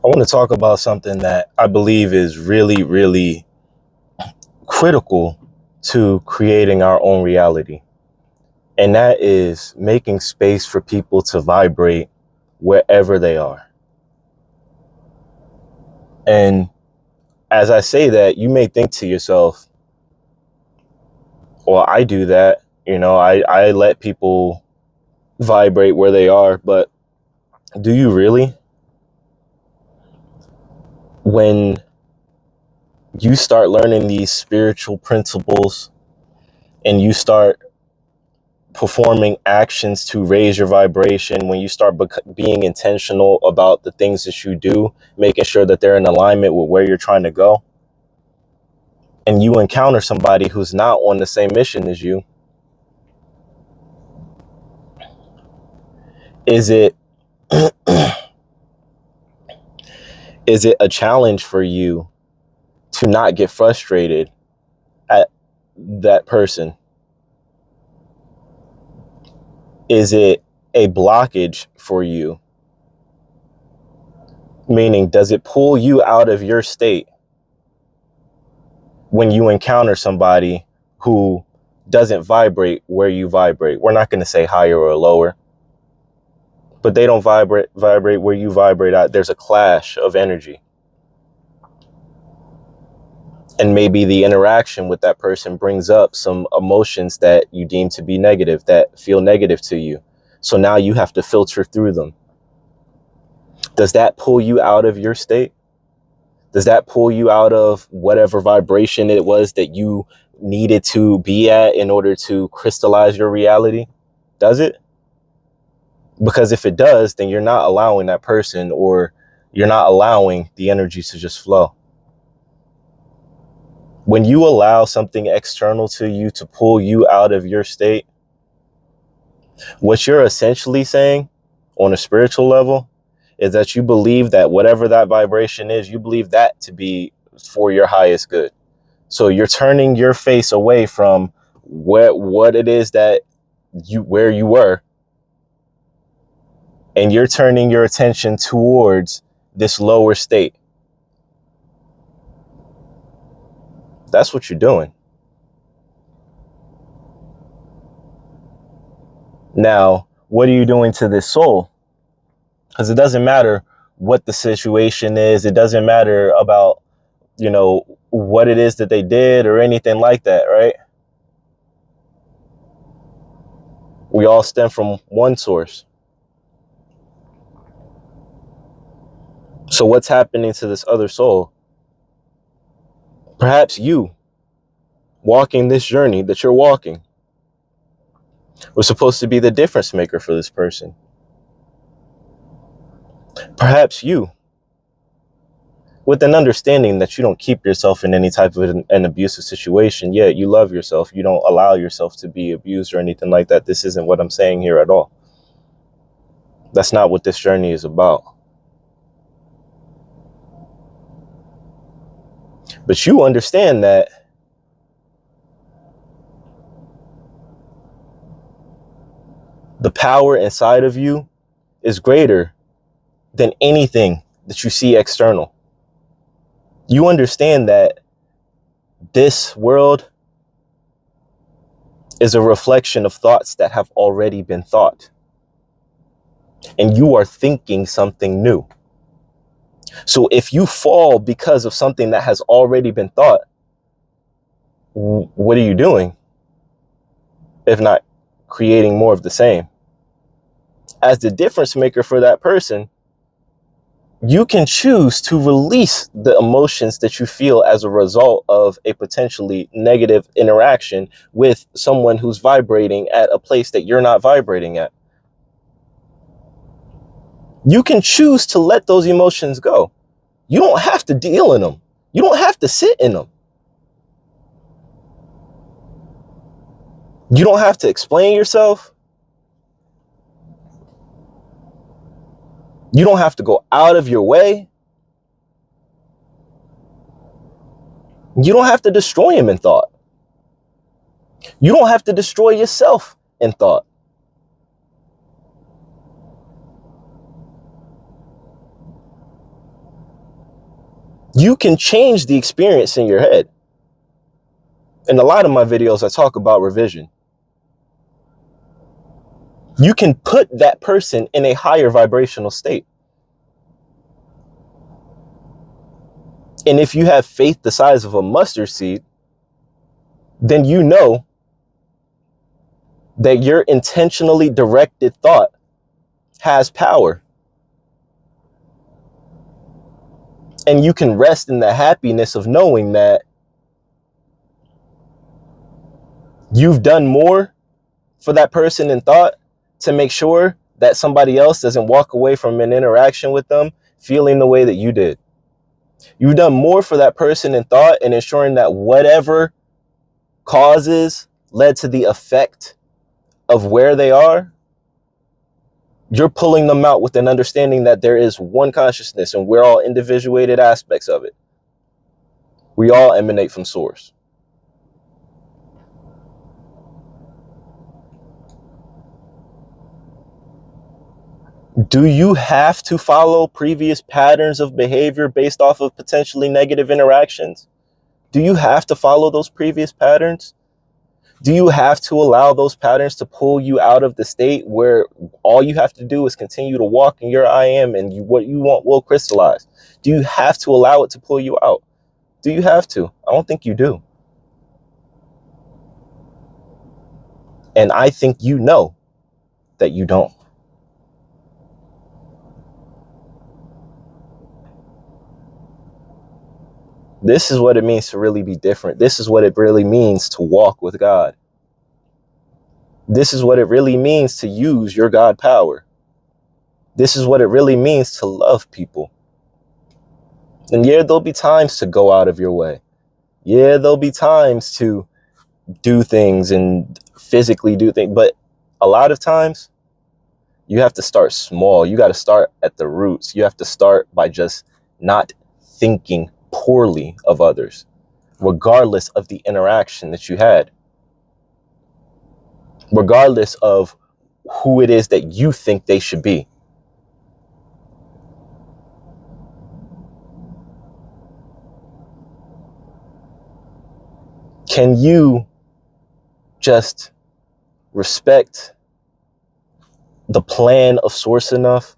I want to talk about something that I believe is really, really critical to creating our own reality. And that is making space for people to vibrate wherever they are. And as I say that, you may think to yourself, well, I do that. I let people vibrate where they are, but do you really? When you start learning these spiritual principles and you start performing actions to raise your vibration, when you start being intentional about the things that you do, making sure that they're in alignment with where you're trying to go, and you encounter somebody who's not on the same mission as you, is it is it a challenge for you to not get frustrated at that person? Is it a blockage for you? Meaning, does it pull you out of your state when you encounter somebody who doesn't vibrate where you vibrate? We're not going to say higher or lower, but they don't vibrate where you vibrate at. There's a clash of energy. And maybe the interaction with that person brings up some emotions that you deem to be negative, that feel negative to you. So now you have to filter through them. Does that pull you out of your state? Does that pull you out of whatever vibration it was that you needed to be at in order to crystallize your reality? Does it? Because if it does, then you're not allowing that person, or you're not allowing the energy to just flow. When you allow something external to you to pull you out of your state, what you're essentially saying on a spiritual level is that you believe that whatever that vibration is, you believe that to be for your highest good. So you're turning your face away from what it is that where you were, and you're turning your attention towards this lower state. That's what you're doing. Now, what are you doing to this soul? Because it doesn't matter what the situation is. It doesn't matter about, what it is that they did or anything like that, right? We all stem from one source. So what's happening to this other soul? Perhaps you walking this journey that you're walking was supposed to be the difference maker for this person. Perhaps you, with an understanding that you don't keep yourself in any type of an abusive situation, yet you love yourself. You don't allow yourself to be abused or anything like that. This isn't what I'm saying here at all. That's not what this journey is about. But you understand that the power inside of you is greater than anything that you see external. You understand that this world is a reflection of thoughts that have already been thought. And you are thinking something new. So if you fall because of something that has already been thought, what are you doing? If not creating more of the same. As the difference maker for that person, you can choose to release the emotions that you feel as a result of a potentially negative interaction with someone who's vibrating at a place that you're not vibrating at. You can choose to let those emotions go. You don't have to deal in them. You don't have to sit in them. You don't have to explain yourself. You don't have to go out of your way. You don't have to destroy him in thought. You don't have to destroy yourself in thought. You can change the experience in your head. In a lot of my videos, I talk about revision. You can put that person in a higher vibrational state. And if you have faith the size of a mustard seed, then you know that your intentionally directed thought has power. And you can rest in the happiness of knowing that you've done more for that person in thought to make sure that somebody else doesn't walk away from an interaction with them feeling the way that you did. You've done more for that person in thought and ensuring that whatever causes led to the effect of where they are, you're pulling them out with an understanding that there is one consciousness and we're all individuated aspects of it. We all emanate from source. Do you have to follow previous patterns of behavior based off of potentially negative interactions? Do you have to follow those previous patterns? Do you have to allow those patterns to pull you out of the state where all you have to do is continue to walk in your I am and what you want will crystallize? Do you have to allow it to pull you out? Do you have to? I don't think you do. And I think you know that you don't. This is what it means to really be different. This is what it really means to walk with God. This is what it really means to use your God power. This is what it really means to love people. And yeah, there'll be times to go out of your way. Yeah, there'll be times to do things and physically do things. But a lot of times you have to start small. You got to start at the roots. You have to start by just not thinking poorly of others, regardless of the interaction that you had, regardless of who it is that you think they should be. Can you just respect the plan of source enough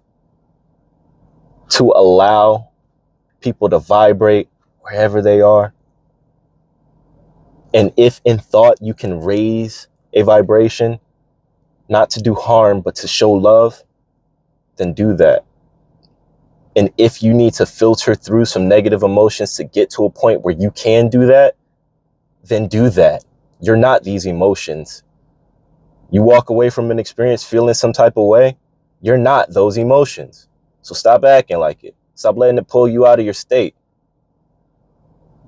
to allow people to vibrate wherever they are? And if in thought you can raise a vibration, not to do harm, but to show love, then do that. And if you need to filter through some negative emotions to get to a point where you can do that, then do that. You're not these emotions. You walk away from an experience feeling some type of way, you're not those emotions. So stop acting like it. Stop letting it pull you out of your state.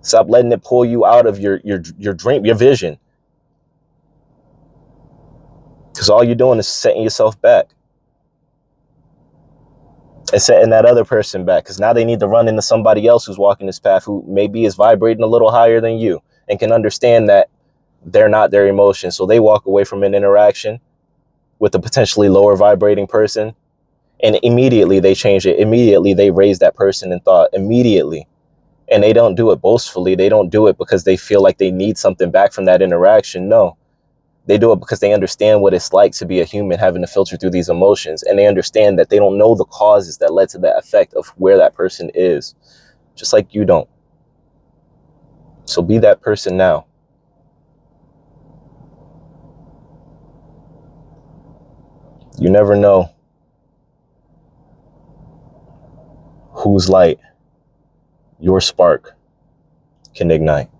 Stop letting it pull you out of your dream, your vision. Because all you're doing is setting yourself back. And setting that other person back. Because now they need to run into somebody else who's walking this path who maybe is vibrating a little higher than you and can understand that they're not their emotions. So they walk away from an interaction with a potentially lower vibrating person. And immediately they change it. Immediately they raise that person in thought. Immediately. And they don't do it boastfully. They don't do it because they feel like they need something back from that interaction. No. They do it because they understand what it's like to be a human having to filter through these emotions. And they understand that they don't know the causes that led to that effect of where that person is. Just like you don't. So be that person now. You never know whose light your spark can ignite.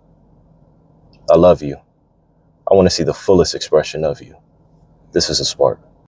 I love you. I want to see the fullest expression of you. This is a spark.